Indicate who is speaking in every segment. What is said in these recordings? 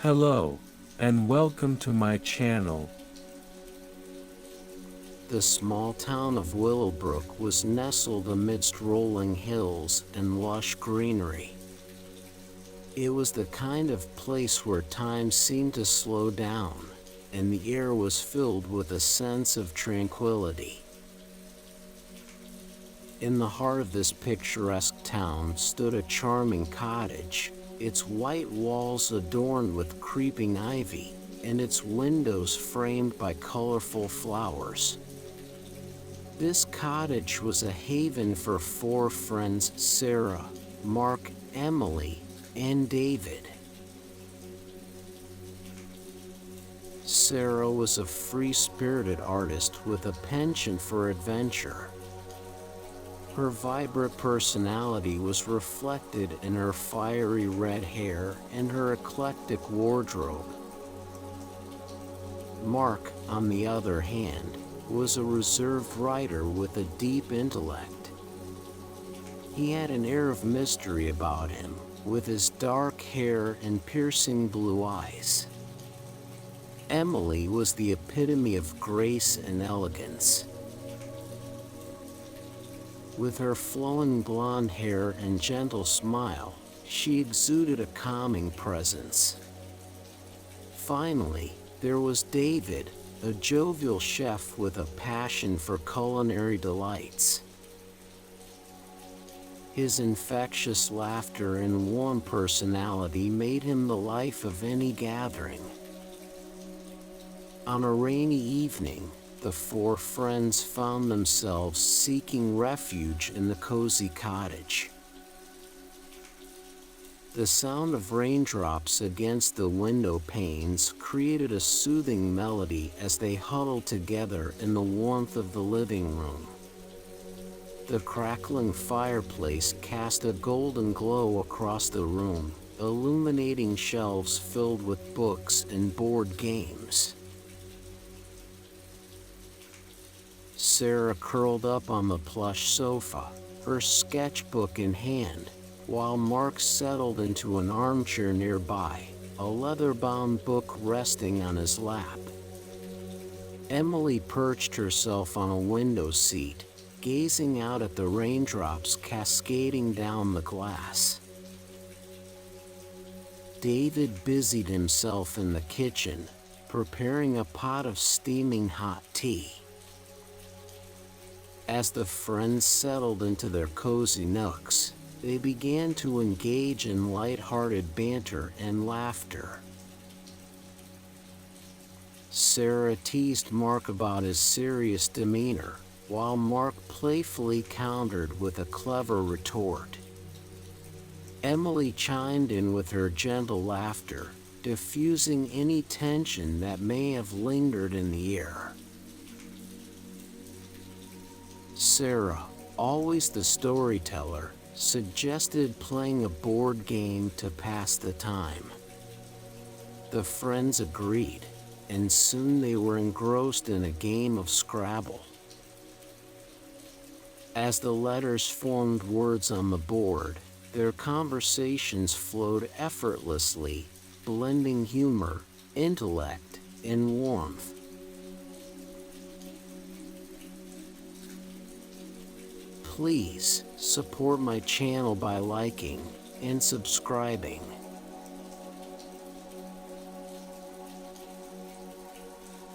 Speaker 1: Hello, and welcome to my channel.
Speaker 2: The small town of Willowbrook was nestled amidst rolling hills and lush greenery. It was the kind of place where time seemed to slow down, and the air was filled with a sense of tranquility. In the heart of this picturesque town stood a charming cottage, its white walls adorned with creeping ivy, and its windows framed by colorful flowers. This cottage was a haven for four friends: Sarah, Mark, Emily, and David. Sarah was a free-spirited artist with a penchant for adventure. Her vibrant personality was reflected in her fiery red hair and her eclectic wardrobe. Mark, on the other hand, was a reserved writer with a deep intellect. He had an air of mystery about him, with his dark hair and piercing blue eyes. Emily was the epitome of grace and elegance. With her flowing blonde hair and gentle smile, she exuded a calming presence. Finally, there was David, a jovial chef with a passion for culinary delights. His infectious laughter and warm personality made him the life of any gathering. On a rainy evening, the four friends found themselves seeking refuge in the cozy cottage. The sound of raindrops against the window panes created a soothing melody as they huddled together in the warmth of the living room. The crackling fireplace cast a golden glow across the room, illuminating shelves filled with books and board games. Sarah curled up on the plush sofa, her sketchbook in hand, while Mark settled into an armchair nearby, a leather-bound book resting on his lap. Emily perched herself on a window seat, gazing out at the raindrops cascading down the glass. David busied himself in the kitchen, preparing a pot of steaming hot tea. As the friends settled into their cozy nooks, they began to engage in light-hearted banter and laughter. Sarah teased Mark about his serious demeanor, while Mark playfully countered with a clever retort. Emily chimed in with her gentle laughter, diffusing any tension that may have lingered in the air. Sarah, always the storyteller, suggested playing a board game to pass the time. The friends agreed, and soon they were engrossed in a game of Scrabble. As the letters formed words on the board, their conversations flowed effortlessly, blending humor, intellect, and warmth. Please support my channel by liking and subscribing.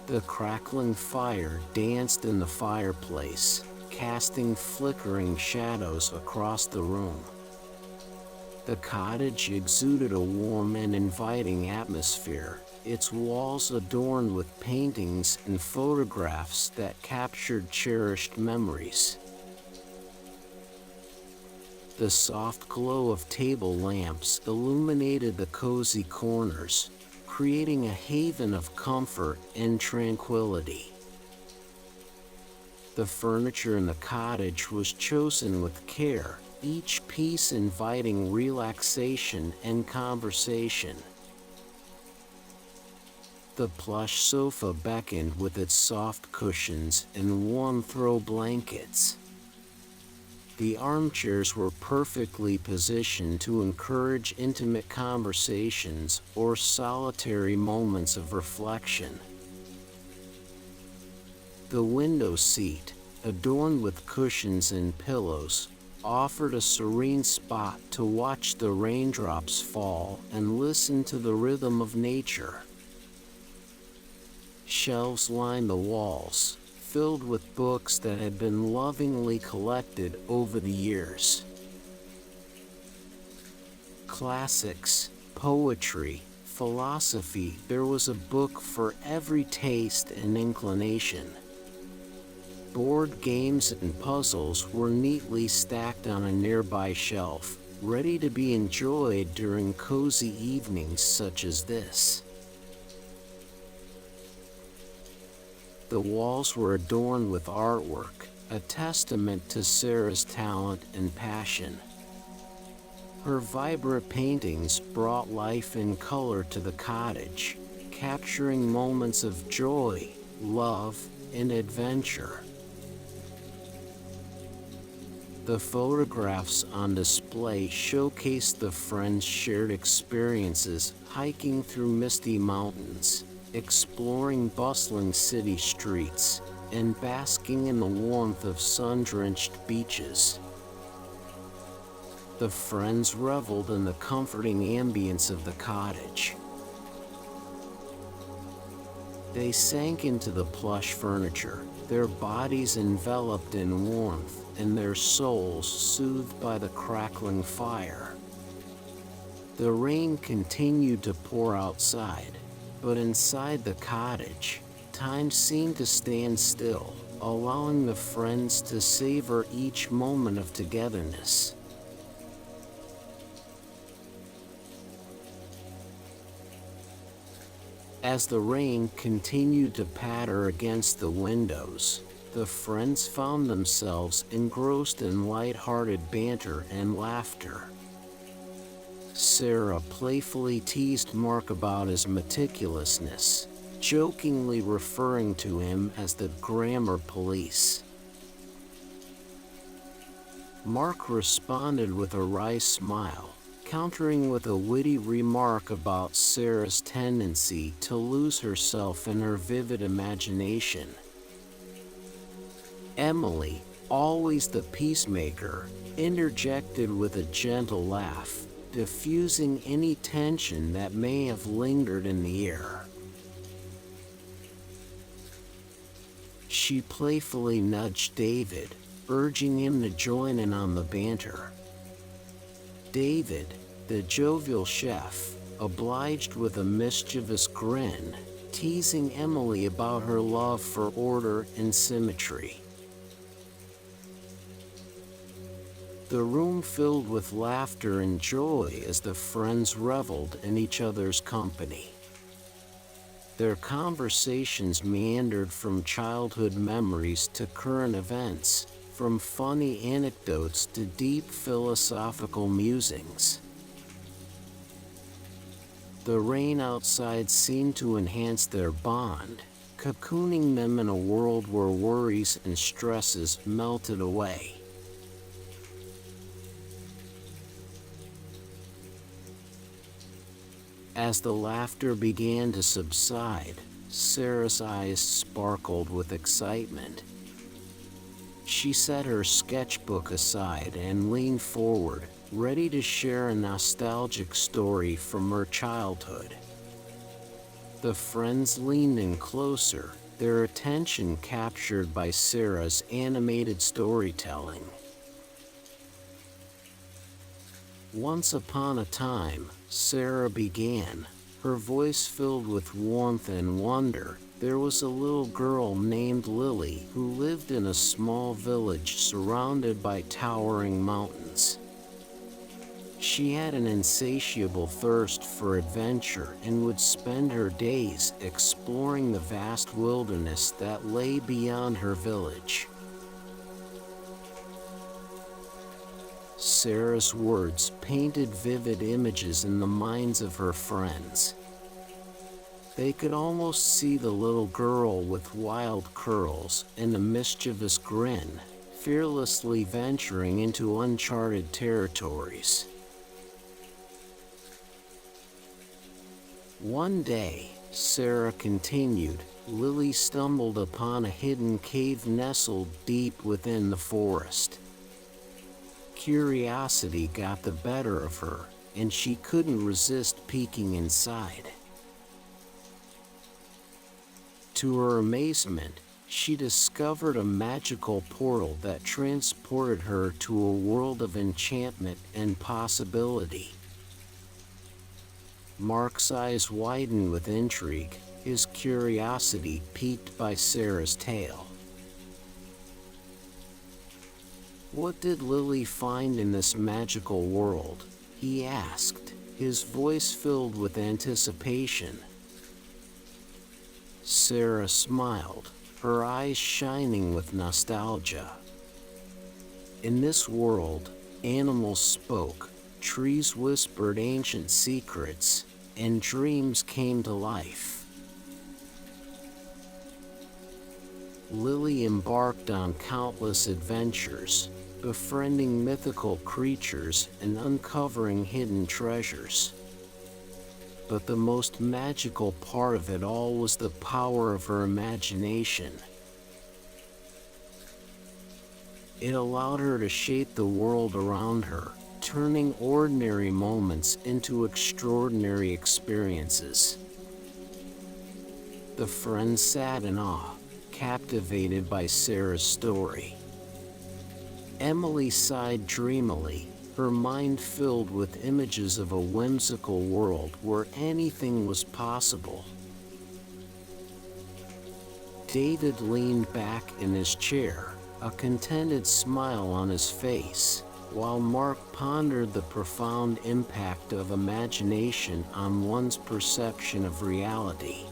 Speaker 2: The crackling fire danced in the fireplace, casting flickering shadows across the room. The cottage exuded a warm and inviting atmosphere, its walls adorned with paintings and photographs that captured cherished memories. The soft glow of table lamps illuminated the cozy corners, creating a haven of comfort and tranquility. The furniture in the cottage was chosen with care, each piece inviting relaxation and conversation. The plush sofa beckoned with its soft cushions and warm throw blankets. The armchairs were perfectly positioned to encourage intimate conversations or solitary moments of reflection. The window seat, adorned with cushions and pillows, offered a serene spot to watch the raindrops fall and listen to the rhythm of nature. Shelves lined the walls, filled with books that had been lovingly collected over the years. Classics, poetry, philosophy, there was a book for every taste and inclination. Board games and puzzles were neatly stacked on a nearby shelf, ready to be enjoyed during cozy evenings such as this. The walls were adorned with artwork, a testament to Sarah's talent and passion. Her vibrant paintings brought life and color to the cottage, capturing moments of joy, love, and adventure. The photographs on display showcased the friends' shared experiences hiking through misty mountains, exploring bustling city streets, and basking in the warmth of sun-drenched beaches. The friends reveled in the comforting ambience of the cottage. They sank into the plush furniture, their bodies enveloped in warmth, and their souls soothed by the crackling fire. The rain continued to pour outside, but inside the cottage, time seemed to stand still, allowing the friends to savor each moment of togetherness. As the rain continued to patter against the windows, the friends found themselves engrossed in light-hearted banter and laughter. Sarah playfully teased Mark about his meticulousness, jokingly referring to him as the grammar police. Mark responded with a wry smile, countering with a witty remark about Sarah's tendency to lose herself in her vivid imagination. Emily, always the peacemaker, interjected with a gentle laugh, diffusing any tension that may have lingered in the air. She playfully nudged David, urging him to join in on the banter. David, the jovial chef, obliged with a mischievous grin, teasing Emily about her love for order and symmetry. The room filled with laughter and joy as the friends reveled in each other's company. Their conversations meandered from childhood memories to current events, from funny anecdotes to deep philosophical musings. The rain outside seemed to enhance their bond, cocooning them in a world where worries and stresses melted away. As the laughter began to subside, Sarah's eyes sparkled with excitement. She set her sketchbook aside and leaned forward, ready to share a nostalgic story from her childhood. The friends leaned in closer, their attention captured by Sarah's animated storytelling. Once upon a time, Sarah began, her voice filled with warmth and wonder. There was a little girl named Lily who lived in a small village surrounded by towering mountains. She had an insatiable thirst for adventure and would spend her days exploring the vast wilderness that lay beyond her village. Sarah's words painted vivid images in the minds of her friends. They could almost see the little girl with wild curls and a mischievous grin, fearlessly venturing into uncharted territories. One day, Sarah continued, Lily stumbled upon a hidden cave nestled deep within the forest. Curiosity got the better of her, and she couldn't resist peeking inside. To her amazement, she discovered a magical portal that transported her to a world of enchantment and possibility. Mark's eyes widened with intrigue, his curiosity piqued by Sarah's tale. What did Lily find in this magical world? He asked, his voice filled with anticipation. Sarah smiled, her eyes shining with nostalgia. In this world, animals spoke, trees whispered ancient secrets, and dreams came to life. Lily embarked on countless adventures, befriending mythical creatures and uncovering hidden treasures. But the most magical part of it all was the power of her imagination. It allowed her to shape the world around her, turning ordinary moments into extraordinary experiences. The friends sat in awe, captivated by Sarah's story. Emily sighed dreamily, her mind filled with images of a whimsical world where anything was possible. David leaned back in his chair, a contented smile on his face, while Mark pondered the profound impact of imagination on one's perception of reality.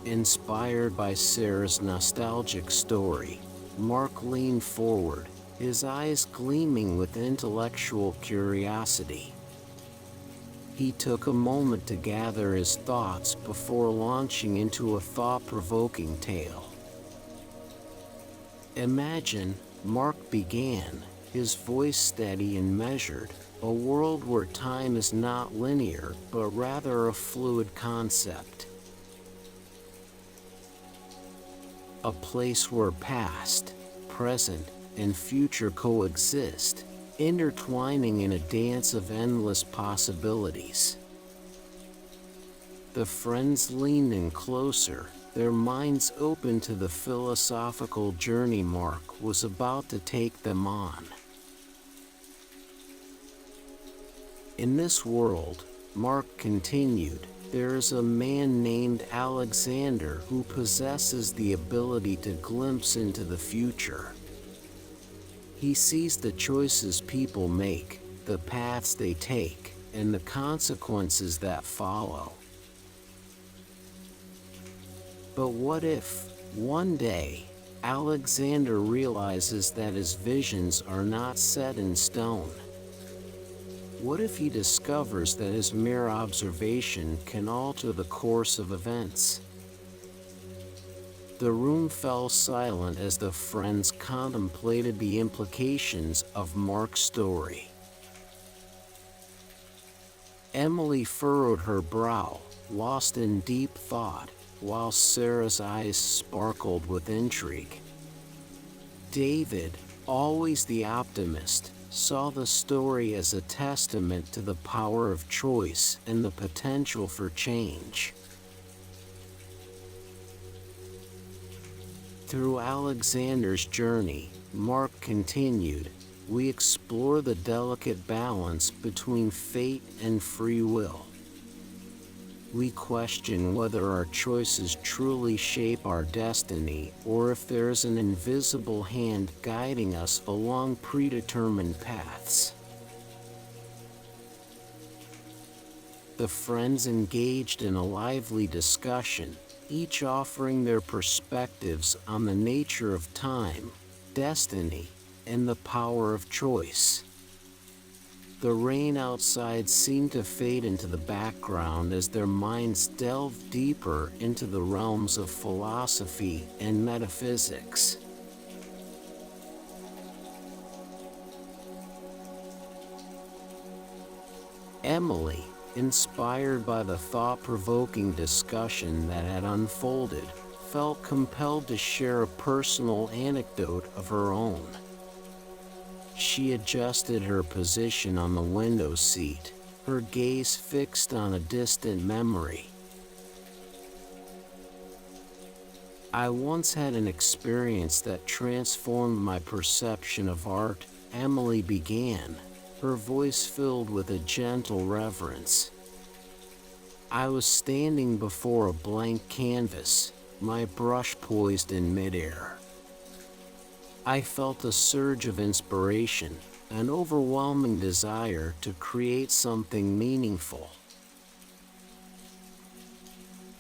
Speaker 2: Inspired by Sarah's nostalgic story, Mark leaned forward, his eyes gleaming with intellectual curiosity. He took a moment to gather his thoughts before launching into a thought-provoking tale. Imagine, Mark began, his voice steady and measured, a world where time is not linear but rather a fluid concept. A place where past, present, and future coexist, intertwining in a dance of endless possibilities. The friends leaned in closer, their minds open to the philosophical journey Mark was about to take them on. In this world, Mark continued, there is a man named Alexander who possesses the ability to glimpse into the future. He sees the choices people make, the paths they take, and the consequences that follow. But what if, one day, Alexander realizes that his visions are not set in stone? What if he discovers that his mere observation can alter the course of events? The room fell silent as the friends contemplated the implications of Mark's story. Emily furrowed her brow, lost in deep thought, while Sarah's eyes sparkled with intrigue. David, always the optimist, saw the story as a testament to the power of choice and the potential for change. Through Alexander's journey, Mark continued, we explore the delicate balance between fate and free will. We question whether our choices truly shape our destiny or if there is an invisible hand guiding us along predetermined paths. The friends engaged in a lively discussion, each offering their perspectives on the nature of time, destiny, and the power of choice. The rain outside seemed to fade into the background as their minds delved deeper into the realms of philosophy and metaphysics. Emily, inspired by the thought-provoking discussion that had unfolded, felt compelled to share a personal anecdote of her own. She adjusted her position on the window seat, her gaze fixed on a distant memory. "I once had an experience that transformed my perception of art," Emily began, her voice filled with a gentle reverence. "I was standing before a blank canvas, my brush poised in midair. I felt a surge of inspiration, an overwhelming desire to create something meaningful.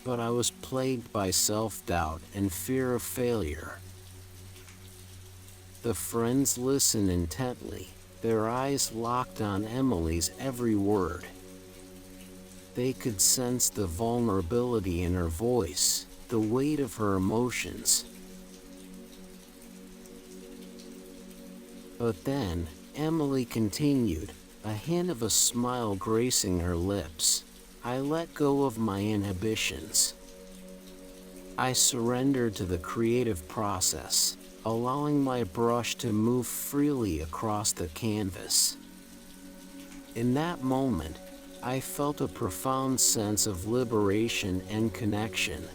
Speaker 2: But I was plagued by self-doubt and fear of failure." The friends listened intently, their eyes locked on Emily's every word. They could sense the vulnerability in her voice, the weight of her emotions. But then, Emily continued, a hint of a smile gracing her lips. "I let go of my inhibitions. I surrendered to the creative process, allowing my brush to move freely across the canvas. In that moment, I felt a profound sense of liberation and connection.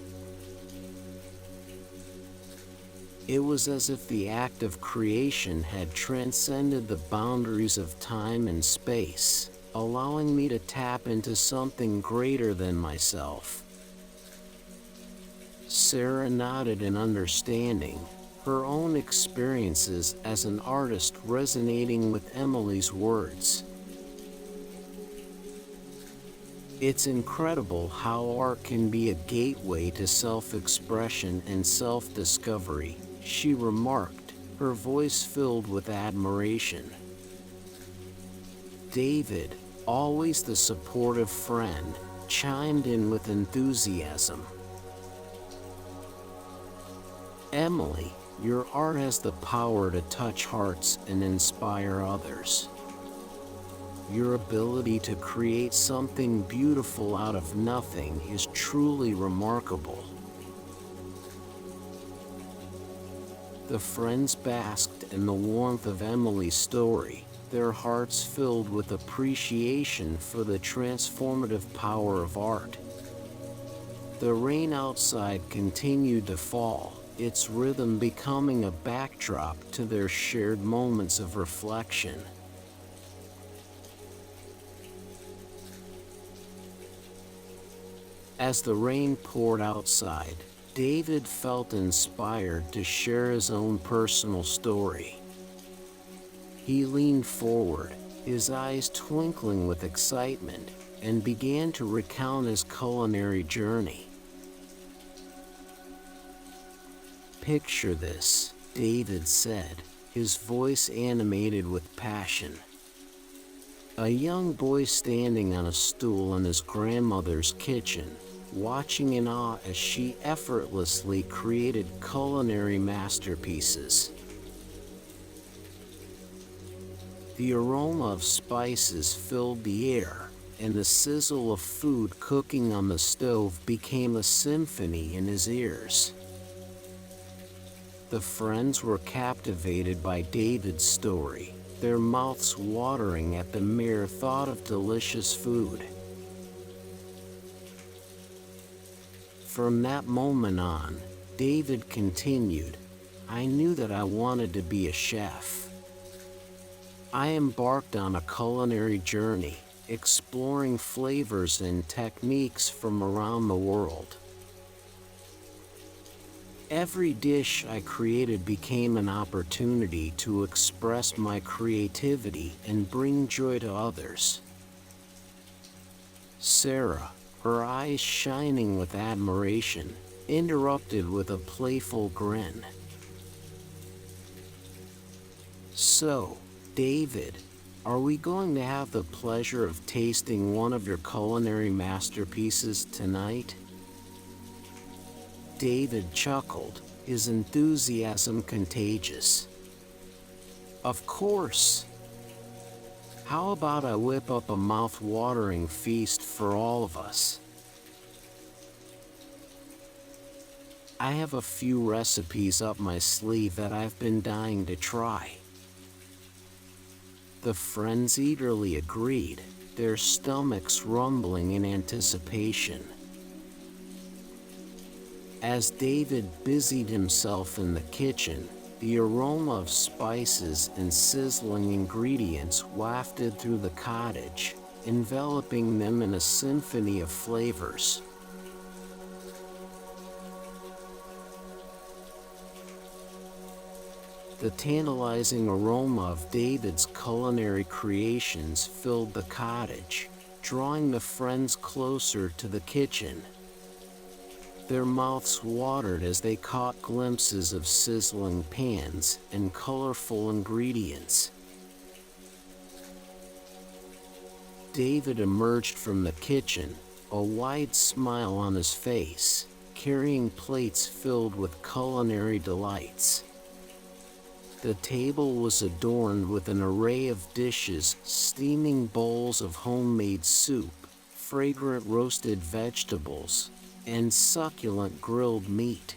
Speaker 2: It was as if the act of creation had transcended the boundaries of time and space, allowing me to tap into something greater than myself." Sarah nodded in understanding, her own experiences as an artist resonating with Emily's words. "It's incredible how art can be a gateway to self-expression and self-discovery," she remarked, her voice filled with admiration. David, always the supportive friend, chimed in with enthusiasm. "Emily, your art has the power to touch hearts and inspire others. Your ability to create something beautiful out of nothing is truly remarkable." The friends basked in the warmth of Emily's story, their hearts filled with appreciation for the transformative power of art. The rain outside continued to fall, its rhythm becoming a backdrop to their shared moments of reflection. As the rain poured outside, David felt inspired to share his own personal story. He leaned forward, his eyes twinkling with excitement, and began to recount his culinary journey. "Picture this," David said, his voice animated with passion. "A young boy standing on a stool in his grandmother's kitchen, watching in awe as she effortlessly created culinary masterpieces. The aroma of spices filled the air, and the sizzle of food cooking on the stove became a symphony in his ears." The friends were captivated by David's story, their mouths watering at the mere thought of delicious food. From that moment on, David continued, "I knew that I wanted to be a chef. I embarked on a culinary journey, exploring flavors and techniques from around the world. Every dish I created became an opportunity to express my creativity and bring joy to others." Sarah, her eyes shining with admiration, interrupted with a playful grin. "So, David, Are we going to have the pleasure of tasting one of your culinary masterpieces tonight? David chuckled, his enthusiasm contagious. Of course. How about I whip up a mouth-watering feast for all of us? I have a few recipes up my sleeve that I've been dying to try. The friends eagerly agreed, their stomachs rumbling in anticipation. As David busied himself in the kitchen, the aroma of spices and sizzling ingredients wafted through the cottage, enveloping them in a symphony of flavors. The tantalizing aroma of David's culinary creations filled the cottage, drawing the friends closer to the kitchen. Their mouths watered as they caught glimpses of sizzling pans and colorful ingredients. David emerged from the kitchen, a wide smile on his face, carrying plates filled with culinary delights. The table was adorned with an array of dishes, steaming bowls of homemade soup, fragrant roasted vegetables, and succulent grilled meat.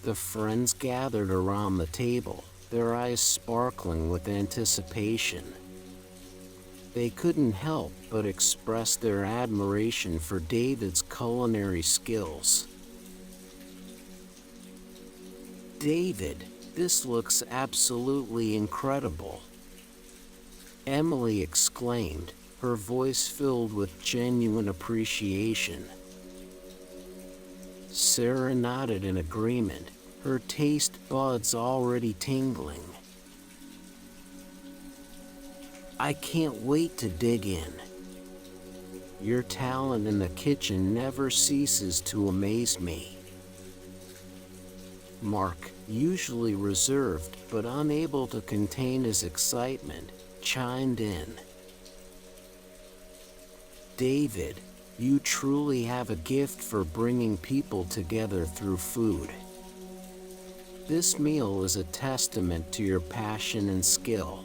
Speaker 2: The friends gathered around the table, their eyes sparkling with anticipation. They couldn't help but express their admiration for David's culinary skills. David, this looks absolutely incredible, Emily exclaimed, her voice filled with genuine appreciation. Sarah nodded in agreement, her taste buds already tingling. I can't wait to dig in. Your talent in the kitchen never ceases to amaze me. Mark, usually reserved but unable to contain his excitement, chimed in. David, you truly have a gift for bringing people together through food. This meal is a testament to your passion and skill.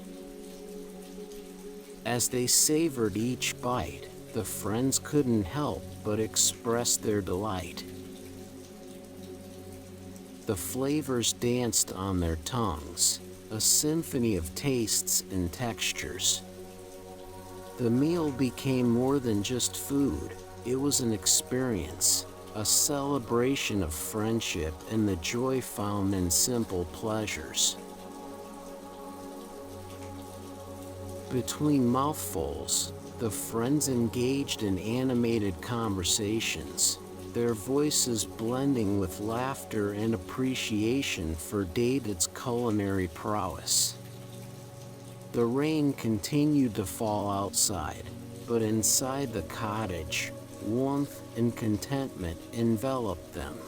Speaker 2: As they savored each bite, the friends couldn't help but express their delight. The flavors danced on their tongues, a symphony of tastes and textures. The meal became more than just food, it was an experience, a celebration of friendship and the joy found in simple pleasures. Between mouthfuls, the friends engaged in animated conversations, their voices blending with laughter and appreciation for David's culinary prowess. The rain continued to fall outside, but inside the cottage, warmth and contentment enveloped them.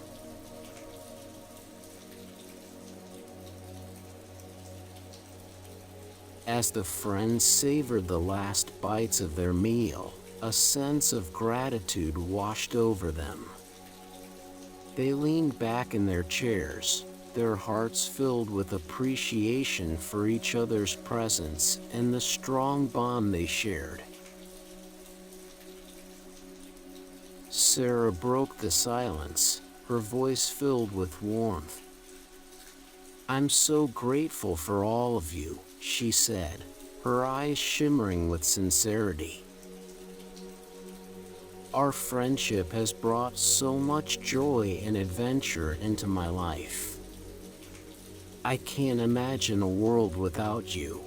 Speaker 2: As the friends savored the last bites of their meal, a sense of gratitude washed over them. They leaned back in their chairs, their hearts filled with appreciation for each other's presence and the strong bond they shared. Sarah broke the silence, her voice filled with warmth. I'm so grateful for all of you, she said, her eyes shimmering with sincerity. Our friendship has brought so much joy and adventure into my life. I can't imagine a world without you.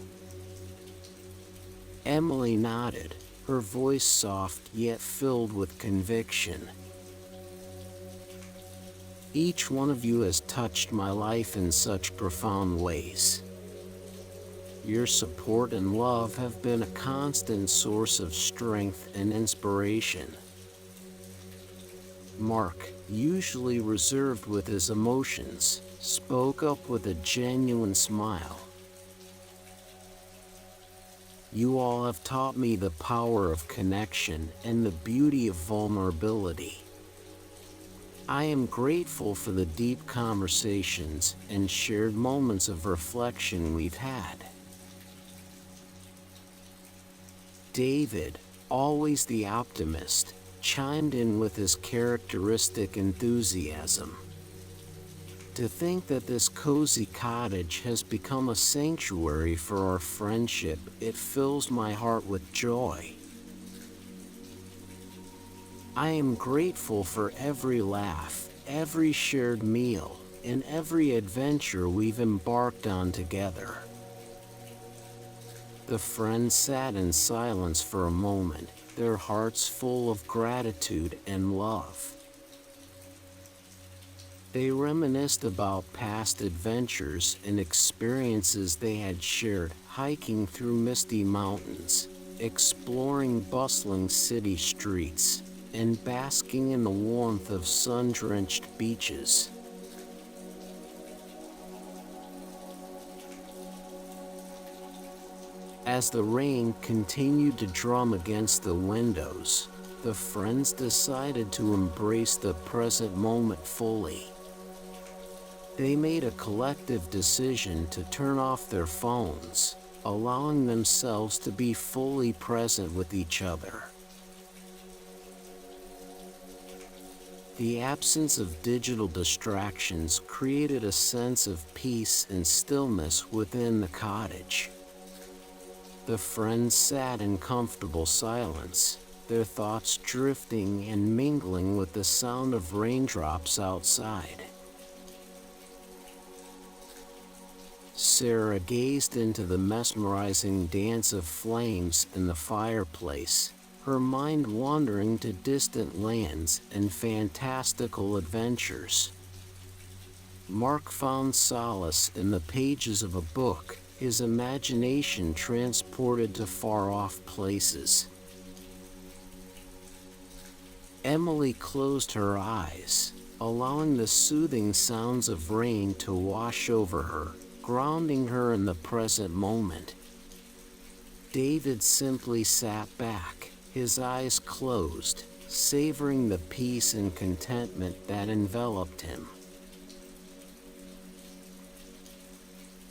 Speaker 2: Emily nodded, her voice soft yet filled with conviction. Each one of you has touched my life in such profound ways. Your support and love have been a constant source of strength and inspiration. Mark, usually reserved with his emotions, spoke up with a genuine smile. You all have taught me the power of connection and the beauty of vulnerability. I am grateful for the deep conversations and shared moments of reflection we've had. David, always the optimist, chimed in with his characteristic enthusiasm. To think that this cozy cottage has become a sanctuary for our friendship, it fills my heart with joy. I am grateful for every laugh, every shared meal, and every adventure we've embarked on together. The friends sat in silence for a moment, their hearts full of gratitude and love. They reminisced about past adventures and experiences they had shared, hiking through misty mountains, exploring bustling city streets, and basking in the warmth of sun-drenched beaches. As the rain continued to drum against the windows, the friends decided to embrace the present moment fully. They made a collective decision to turn off their phones, allowing themselves to be fully present with each other. The absence of digital distractions created a sense of peace and stillness within the cottage. The friends sat in comfortable silence, their thoughts drifting and mingling with the sound of raindrops outside. Sarah gazed into the mesmerizing dance of flames in the fireplace, her mind wandering to distant lands and fantastical adventures. Mark found solace in the pages of a book, his imagination transported to far-off places. Emily closed her eyes, allowing the soothing sounds of rain to wash over her, grounding her in the present moment. David simply sat back, his eyes closed, savoring the peace and contentment that enveloped him.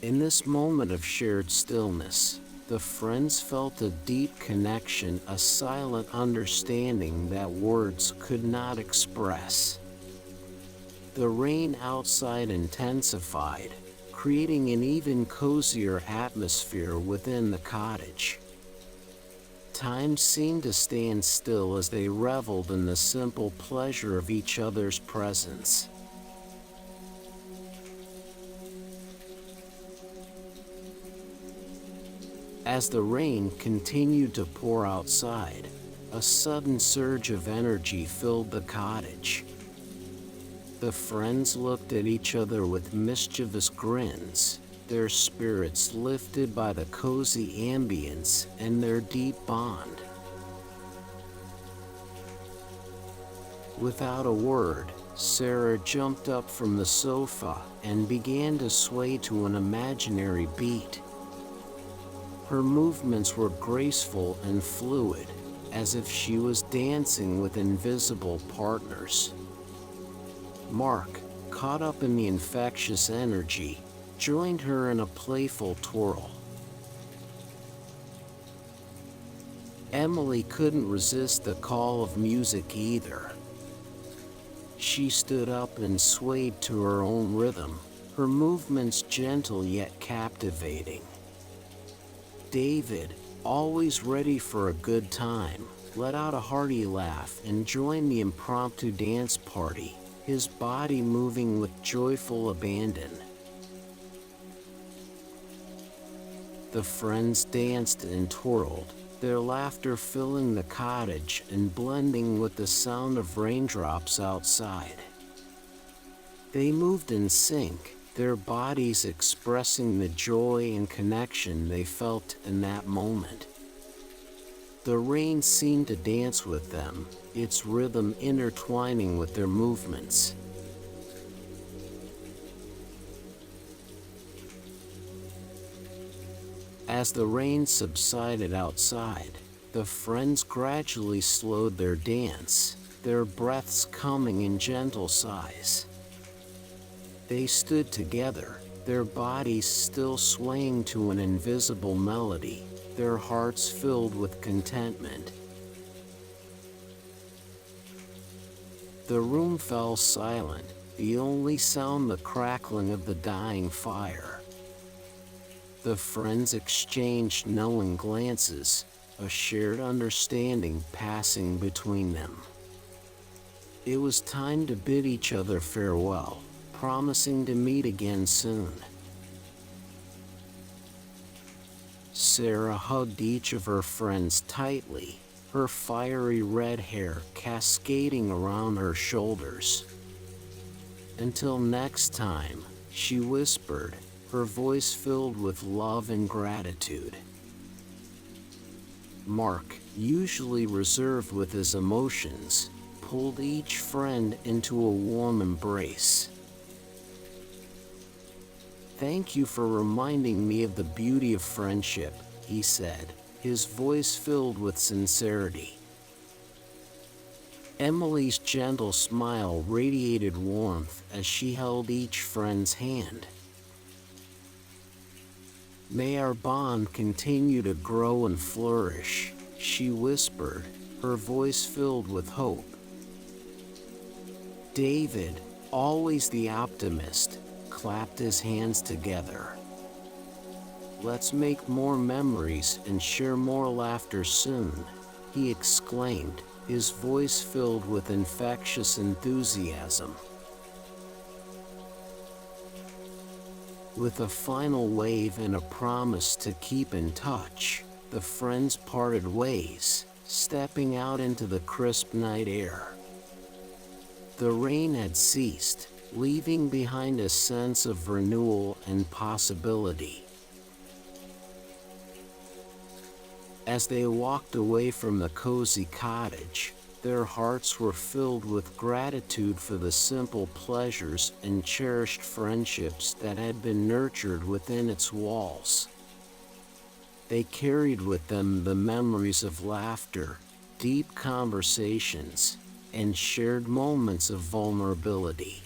Speaker 2: In this moment of shared stillness, the friends felt a deep connection, a silent understanding that words could not express. The rain outside intensified, creating an even cozier atmosphere within the cottage. Time seemed to stand still as they reveled in the simple pleasure of each other's presence. As the rain continued to pour outside, a sudden surge of energy filled the cottage. The friends looked at each other with mischievous grins, their spirits lifted by the cozy ambience and their deep bond. Without a word, Sarah jumped up from the sofa and began to sway to an imaginary beat. Her movements were graceful and fluid, as if she was dancing with invisible partners. Mark, caught up in the infectious energy, joined her in a playful twirl. Emily couldn't resist the call of music either. She stood up and swayed to her own rhythm, her movements gentle yet captivating. David, always ready for a good time, let out a hearty laugh and joined the impromptu dance party, his body moving with joyful abandon. The friends danced and twirled, their laughter filling the cottage and blending with the sound of raindrops outside. They moved in sync, their bodies expressing the joy and connection they felt in that moment. The rain seemed to dance with them, its rhythm intertwining with their movements. As the rain subsided outside, the friends gradually slowed their dance, their breaths coming in gentle sighs. They stood together, their bodies still swaying to an invisible melody, their hearts filled with contentment. The room fell silent, the only sound the crackling of the dying fire. The friends exchanged knowing glances, a shared understanding passing between them. It was time to bid each other farewell, promising to meet again soon. Sarah hugged each of her friends tightly, her fiery red hair cascading around her shoulders. "Until next time," she whispered, her voice filled with love and gratitude. Mark, usually reserved with his emotions, pulled each friend into a warm embrace. "Thank you for reminding me of the beauty of friendship," he said, his voice filled with sincerity. Emily's gentle smile radiated warmth as she held each friend's hand. "May our bond continue to grow and flourish," she whispered, her voice filled with hope. David, always the optimist, clapped his hands together. "Let's make more memories and share more laughter soon," he exclaimed, his voice filled with infectious enthusiasm. With a final wave and a promise to keep in touch, the friends parted ways, stepping out into the crisp night air. The rain had ceased, leaving behind a sense of renewal and possibility. As they walked away from the cozy cottage, their hearts were filled with gratitude for the simple pleasures and cherished friendships that had been nurtured within its walls. They carried with them the memories of laughter, deep conversations, and shared moments of vulnerability.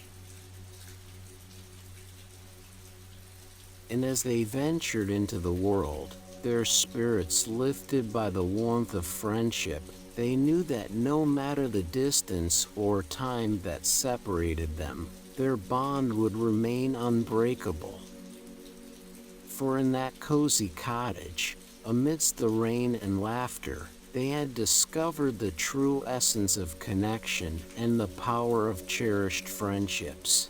Speaker 2: And as they ventured into the world, their spirits lifted by the warmth of friendship, they knew that no matter the distance or time that separated them, their bond would remain unbreakable. For in that cozy cottage, amidst the rain and laughter, they had discovered the true essence of connection and the power of cherished friendships.